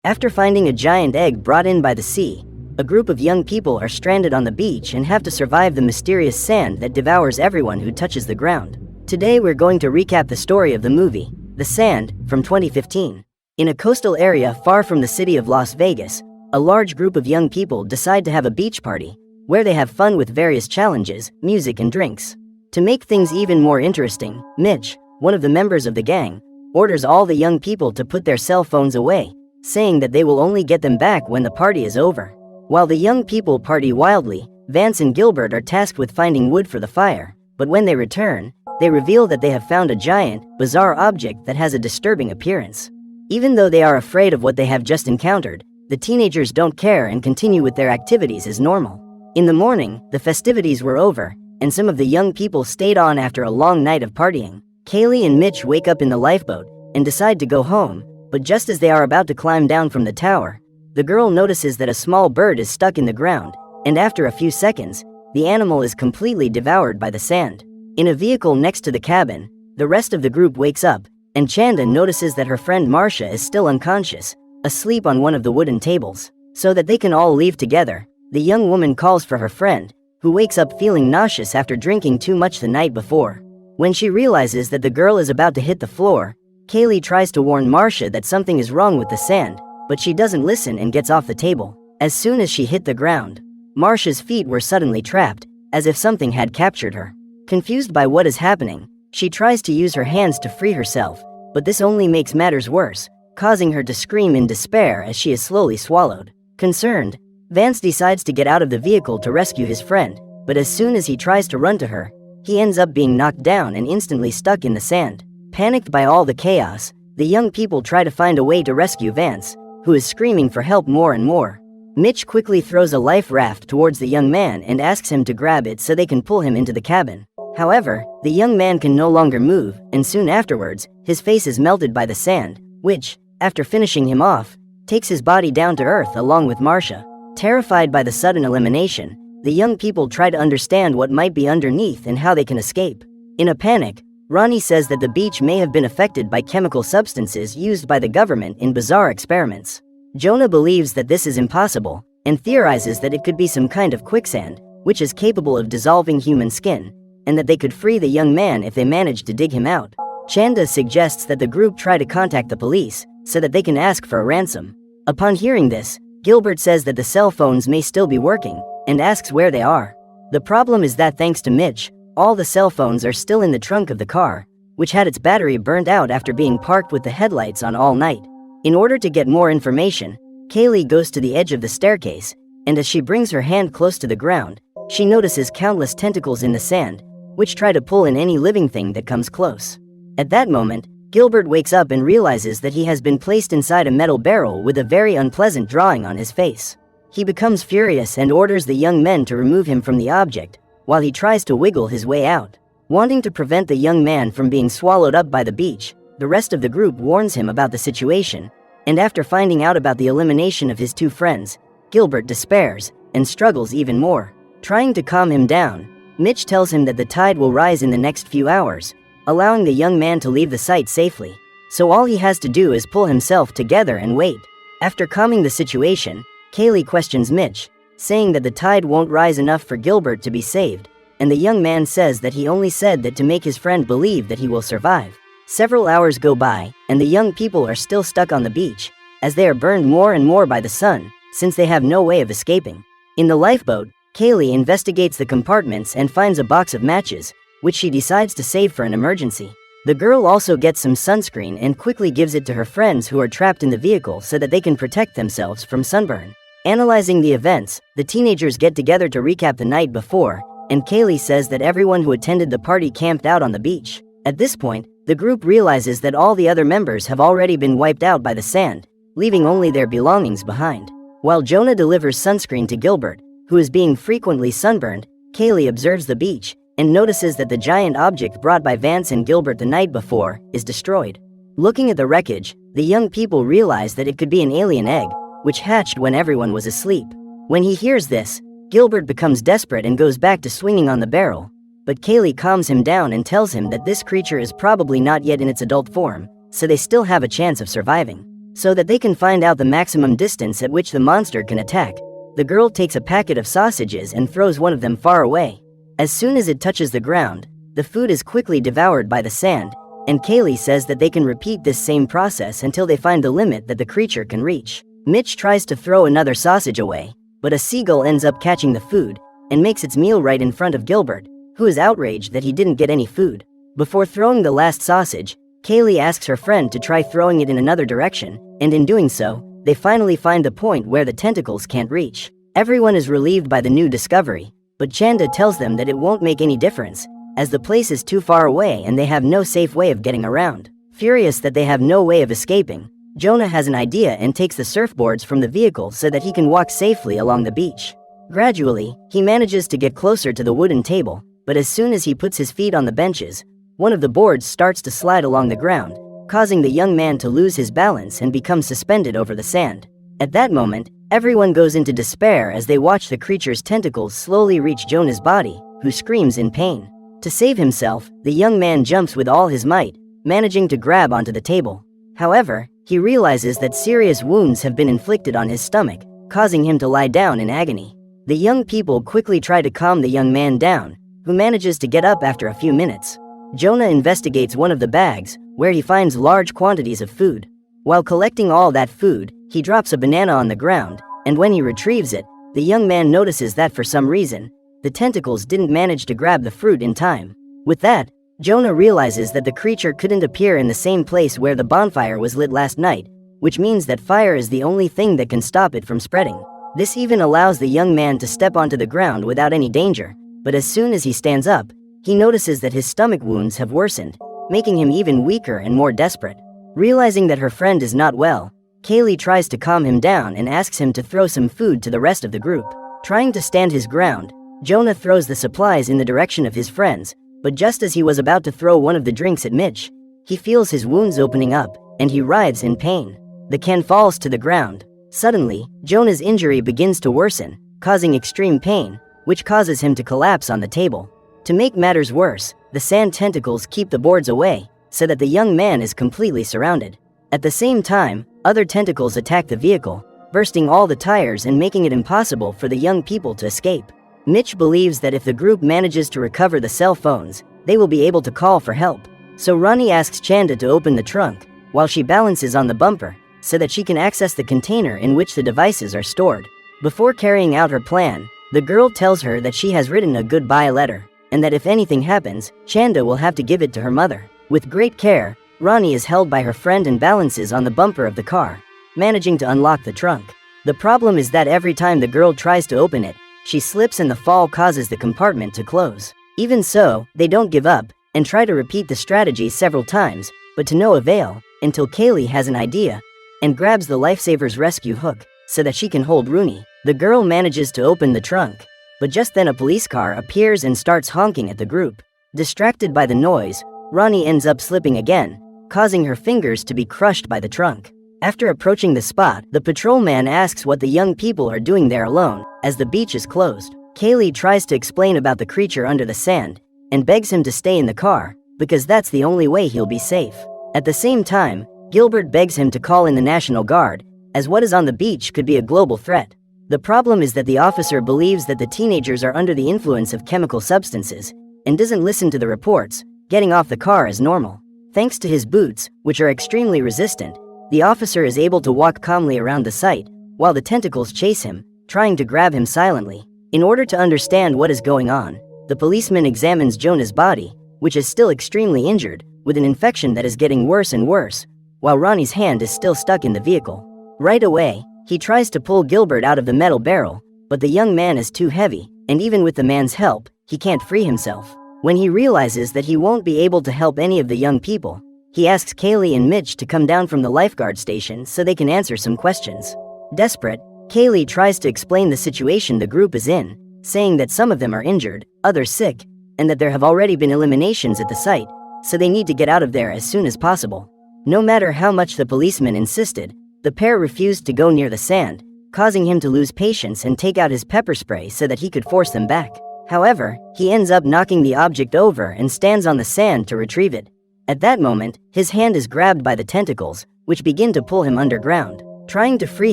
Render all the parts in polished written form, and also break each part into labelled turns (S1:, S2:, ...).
S1: After finding a giant egg brought in by the sea, a group of young people are stranded on the beach and have to survive the mysterious sand that devours everyone who touches the ground. Today we're going to recap the story of the movie, The Sand, from 2015. In a coastal area far from the city of Las Vegas, a large group of young people decide to have a beach party, where they have fun with various challenges, music and drinks. To make things even more interesting, Mitch, one of the members of the gang, orders all the young people to put their cell phones away, saying that they will only get them back when the party is over. While the young people party wildly, Vance and Gilbert are tasked with finding wood for the fire, but when they return, they reveal that they have found a giant, bizarre object that has a disturbing appearance. Even though they are afraid of what they have just encountered, the teenagers don't care and continue with their activities as normal. In the morning, the festivities were over, and some of the young people stayed on after a long night of partying. Kaylee and Mitch wake up in the lifeboat and decide to go home, but just as they are about to climb down from the tower, the girl notices that a small bird is stuck in the ground, and after a few seconds, the animal is completely devoured by the sand. In a vehicle next to the cabin, the rest of the group wakes up, and Chanda notices that her friend Marcia is still unconscious, asleep on one of the wooden tables. So that they can all leave together, the young woman calls for her friend, who wakes up feeling nauseous after drinking too much the night before. When she realizes that the girl is about to hit the floor, Kaylee tries to warn Marcia that something is wrong with the sand, but she doesn't listen and gets off the table. As soon as she hit the ground, Marcia's feet were suddenly trapped, as if something had captured her. Confused by what is happening, she tries to use her hands to free herself, but this only makes matters worse, causing her to scream in despair as she is slowly swallowed. Concerned, Vance decides to get out of the vehicle to rescue his friend, but as soon as he tries to run to her, he ends up being knocked down and instantly stuck in the sand. Panicked by all the chaos, the young people try to find a way to rescue Vance, who is screaming for help more and more. Mitch quickly throws a life raft towards the young man and asks him to grab it so they can pull him into the cabin. However, the young man can no longer move, and soon afterwards, his face is melted by the sand, which, after finishing him off, takes his body down to earth along with Marcia. Terrified by the sudden elimination, the young people try to understand what might be underneath and how they can escape. In a panic, Ronnie says that the beach may have been affected by chemical substances used by the government in bizarre experiments. Jonah believes that this is impossible, and theorizes that it could be some kind of quicksand, which is capable of dissolving human skin, and that they could free the young man if they managed to dig him out. Chanda suggests that the group try to contact the police, so that they can ask for a ransom. Upon hearing this, Gilbert says that the cell phones may still be working, and asks where they are. The problem is that thanks to Mitch, all the cell phones are still in the trunk of the car, which had its battery burned out after being parked with the headlights on all night. In order to get more information, Kaylee goes to the edge of the staircase, and as she brings her hand close to the ground, she notices countless tentacles in the sand, which try to pull in any living thing that comes close. At that moment, Gilbert wakes up and realizes that he has been placed inside a metal barrel with a very unpleasant drawing on his face. He becomes furious and orders the young men to remove him from the object, while he tries to wiggle his way out. Wanting to prevent the young man from being swallowed up by the beach, the rest of the group warns him about the situation, and after finding out about the elimination of his two friends, Gilbert despairs and struggles even more. Trying to calm him down, Mitch tells him that the tide will rise in the next few hours, allowing the young man to leave the site safely. So all he has to do is pull himself together and wait. After calming the situation, Kaylee questions Mitch, saying that the tide won't rise enough for Gilbert to be saved, and the young man says that he only said that to make his friend believe that he will survive. Several hours go by, and the young people are still stuck on the beach, as they are burned more and more by the sun, since they have no way of escaping. In the lifeboat, Kaylee investigates the compartments and finds a box of matches, which she decides to save for an emergency. The girl also gets some sunscreen and quickly gives it to her friends who are trapped in the vehicle so that they can protect themselves from sunburn. Analyzing the events, the teenagers get together to recap the night before, and Kaylee says that everyone who attended the party camped out on the beach. At this point, the group realizes that all the other members have already been wiped out by the sand, leaving only their belongings behind. While Jonah delivers sunscreen to Gilbert, who is being frequently sunburned, Kaylee observes the beach and notices that the giant object brought by Vance and Gilbert the night before is destroyed. Looking at the wreckage, the young people realize that it could be an alien egg, which hatched when everyone was asleep. When he hears this, Gilbert becomes desperate and goes back to swinging on the barrel, but Kaylee calms him down and tells him that this creature is probably not yet in its adult form, so they still have a chance of surviving. so that they can find out the maximum distance at which the monster can attack. The girl takes a packet of sausages and throws one of them far away. As soon as it touches the ground, the food is quickly devoured by the sand, and Kaylee says that they can repeat this same process until they find the limit that the creature can reach. Mitch tries to throw another sausage away, but a seagull ends up catching the food and makes its meal right in front of Gilbert, who is outraged that he didn't get any food. Before throwing the last sausage, Kaylee asks her friend to try throwing it in another direction, and in doing so, they finally find the point where the tentacles can't reach. Everyone is relieved by the new discovery, but Chanda tells them that it won't make any difference, as the place is too far away and they have no safe way of getting around. Furious that they have no way of escaping, Jonah has an idea and takes the surfboards from the vehicle so that he can walk safely along the beach. Gradually, he manages to get closer to the wooden table, but as soon as he puts his feet on the benches, one of the boards starts to slide along the ground, causing the young man to lose his balance and become suspended over the sand. At that moment, everyone goes into despair as they watch the creature's tentacles slowly reach Jonah's body, who screams in pain. To save himself, the young man jumps with all his might, managing to grab onto the table. However, he realizes that serious wounds have been inflicted on his stomach, causing him to lie down in agony. The young people quickly try to calm the young man down, who manages to get up after a few minutes. Jonah investigates one of the bags, where he finds large quantities of food. While collecting all that food, he drops a banana on the ground, and when he retrieves it, the young man notices that for some reason, the tentacles didn't manage to grab the fruit in time. With that, Jonah realizes that the creature couldn't appear in the same place where the bonfire was lit last night, which means that fire is the only thing that can stop it from spreading. This even allows the young man to step onto the ground without any danger, but as soon as he stands up, he notices that his stomach wounds have worsened, making him even weaker and more desperate. Realizing that her friend is not well, Kaylee tries to calm him down and asks him to throw some food to the rest of the group. Trying to stand his ground, Jonah throws the supplies in the direction of his friends, but just as he was about to throw one of the drinks at Mitch, he feels his wounds opening up, and he writhes in pain. The can falls to the ground. Suddenly, Jonah's injury begins to worsen, causing extreme pain, which causes him to collapse on the table. To make matters worse, the sand tentacles keep the boards away, so that the young man is completely surrounded. At the same time, other tentacles attack the vehicle, bursting all the tires and making it impossible for the young people to escape. Mitch believes that if the group manages to recover the cell phones, they will be able to call for help. So Ronnie asks Chanda to open the trunk, while she balances on the bumper, so that she can access the container in which the devices are stored. Before carrying out her plan, the girl tells her that she has written a goodbye letter, and that if anything happens, Chanda will have to give it to her mother. With great care, Ronnie is held by her friend and balances on the bumper of the car, managing to unlock the trunk. The problem is that every time the girl tries to open it, she slips and the fall causes the compartment to close. Even so, they don't give up, and try to repeat the strategy several times, but to no avail, until Kaylee has an idea, and grabs the lifesaver's rescue hook, so that she can hold Rooney. The girl manages to open the trunk, but just then a police car appears and starts honking at the group. Distracted by the noise, Ronnie ends up slipping again, causing her fingers to be crushed by the trunk. After approaching the spot, the patrolman asks what the young people are doing there alone, as the beach is closed. Kaylee tries to explain about the creature under the sand, and begs him to stay in the car, because that's the only way he'll be safe. At the same time, Gilbert begs him to call in the National Guard, as what is on the beach could be a global threat. The problem is that the officer believes that the teenagers are under the influence of chemical substances, and doesn't listen to the reports, getting off the car as normal. Thanks to his boots, which are extremely resistant, the officer is able to walk calmly around the site, while the tentacles chase him, trying to grab him silently. In order to understand what is going on, the policeman examines Jonah's body, which is still extremely injured, with an infection that is getting worse and worse, while Ronnie's hand is still stuck in the vehicle. Right away, he tries to pull Gilbert out of the metal barrel, but the young man is too heavy, and even with the man's help, he can't free himself. When he realizes that he won't be able to help any of the young people, he asks Kaylee and Mitch to come down from the lifeguard station so they can answer some questions. Desperate, Kaylee tries to explain the situation the group is in, saying that some of them are injured, others sick, and that there have already been eliminations at the site, so they need to get out of there as soon as possible. No matter how much the policeman insisted, the pair refused to go near the sand, causing him to lose patience and take out his pepper spray so that he could force them back. However, he ends up knocking the object over and stands on the sand to retrieve it. At that moment, his hand is grabbed by the tentacles, which begin to pull him underground. Trying to free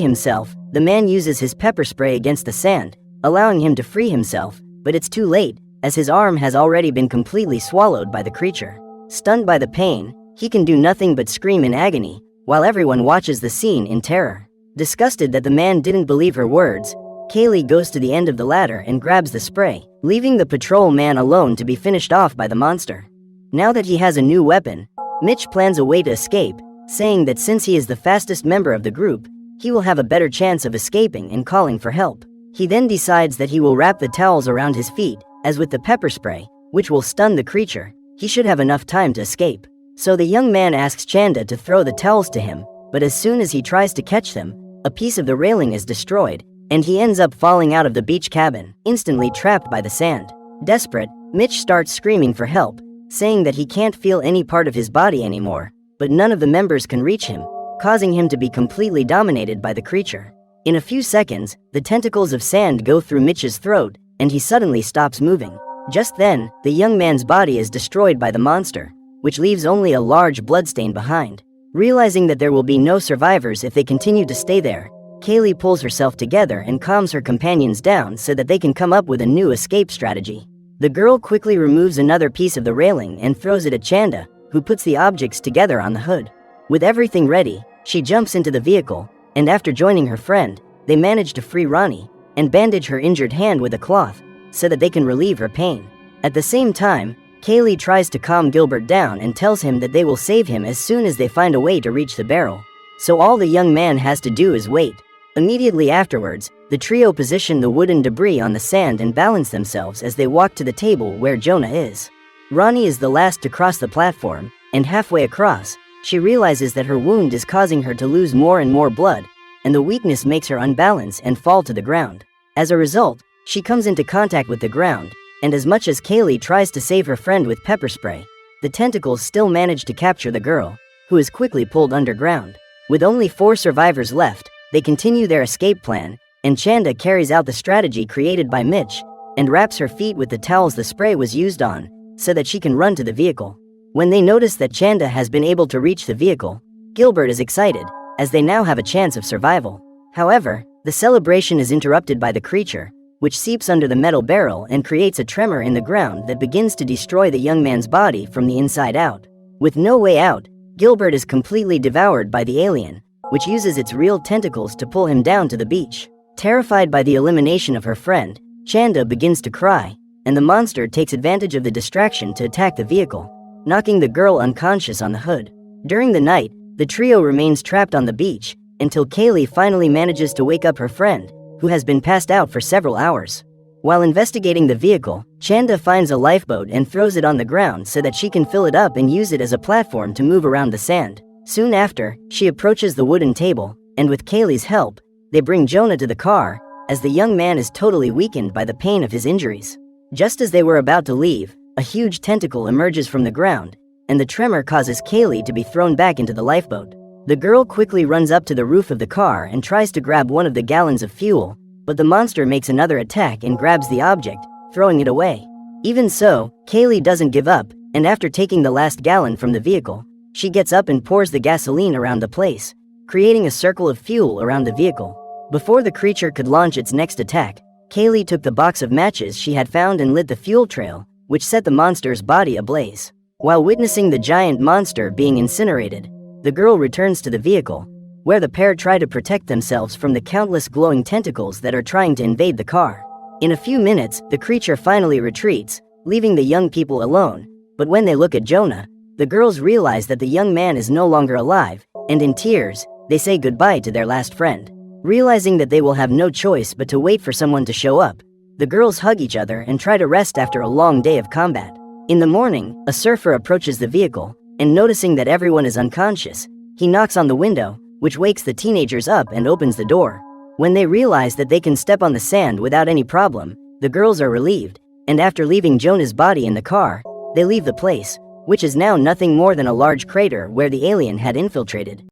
S1: himself, the man uses his pepper spray against the sand, allowing him to free himself, but it's too late, as his arm has already been completely swallowed by the creature. Stunned by the pain, he can do nothing but scream in agony, while everyone watches the scene in terror. Disgusted that the man didn't believe her words, Kaylee goes to the end of the ladder and grabs the spray, leaving the patrol man alone to be finished off by the monster. Now that he has a new weapon, Mitch plans a way to escape, saying that since he is the fastest member of the group, he will have a better chance of escaping and calling for help. He then decides that he will wrap the towels around his feet, as with the pepper spray, which will stun the creature, he should have enough time to escape. So the young man asks Chanda to throw the towels to him, but as soon as he tries to catch them, a piece of the railing is destroyed, and he ends up falling out of the beach cabin, instantly trapped by the sand. Desperate, Mitch starts screaming for help, saying that he can't feel any part of his body anymore, but none of the members can reach him, causing him to be completely dominated by the creature. In a few seconds, the tentacles of sand go through Mitch's throat, and he suddenly stops moving. Just then, the young man's body is destroyed by the monster, which leaves only a large bloodstain behind. Realizing that there will be no survivors if they continue to stay there, Kaylee pulls herself together and calms her companions down so that they can come up with a new escape strategy. The girl quickly removes another piece of the railing and throws it at Chanda, who puts the objects together on the hood. With everything ready, she jumps into the vehicle, and after joining her friend, they manage to free Ronnie and bandage her injured hand with a cloth so that they can relieve her pain. At the same time, Kaylee tries to calm Gilbert down and tells him that they will save him as soon as they find a way to reach the barrel. So all the young man has to do is wait. Immediately afterwards, the trio position the wooden debris on the sand and balance themselves as they walk to the table where Jonah is. Ronnie is the last to cross the platform, and halfway across, she realizes that her wound is causing her to lose more and more blood, and the weakness makes her unbalance and fall to the ground. As a result, she comes into contact with the ground, and as much as Kaylee tries to save her friend with pepper spray, the tentacles still manage to capture the girl, who is quickly pulled underground. With only 4 survivors left, they continue their escape plan, and Chanda carries out the strategy created by Mitch, and wraps her feet with the towels the spray was used on, so that she can run to the vehicle. When they notice that Chanda has been able to reach the vehicle, Gilbert is excited, as they now have a chance of survival. However, the celebration is interrupted by the creature, which seeps under the metal barrel and creates a tremor in the ground that begins to destroy the young man's body from the inside out. With no way out, Gilbert is completely devoured by the alien, which uses its real tentacles to pull him down to the beach. Terrified by the elimination of her friend, Chanda begins to cry, and the monster takes advantage of the distraction to attack the vehicle, knocking the girl unconscious on the hood. During the night, the trio remains trapped on the beach, until Kaylee finally manages to wake up her friend, who has been passed out for several hours. While investigating the vehicle, Chanda finds a lifeboat and throws it on the ground so that she can fill it up and use it as a platform to move around the sand. Soon after, she approaches the wooden table, and with Kaylee's help, they bring Jonah to the car, as the young man is totally weakened by the pain of his injuries. Just as they were about to leave, a huge tentacle emerges from the ground, and the tremor causes Kaylee to be thrown back into the lifeboat. The girl quickly runs up to the roof of the car and tries to grab one of the gallons of fuel, but the monster makes another attack and grabs the object, throwing it away. Even so, Kaylee doesn't give up, and after taking the last gallon from the vehicle, she gets up and pours the gasoline around the place, creating a circle of fuel around the vehicle. Before the creature could launch its next attack, Kaylee took the box of matches she had found and lit the fuel trail, which set the monster's body ablaze. While witnessing the giant monster being incinerated, the girl returns to the vehicle, where the pair try to protect themselves from the countless glowing tentacles that are trying to invade the car. In a few minutes, the creature finally retreats, leaving the young people alone, but when they look at Jonah, the girls realize that the young man is no longer alive, and in tears, they say goodbye to their last friend. Realizing that they will have no choice but to wait for someone to show up, the girls hug each other and try to rest after a long day of combat. In the morning, a surfer approaches the vehicle, and noticing that everyone is unconscious, he knocks on the window, which wakes the teenagers up and opens the door. When they realize that they can step on the sand without any problem, the girls are relieved, and after leaving Jonah's body in the car, they leave the place, which is now nothing more than a large crater where the alien had infiltrated.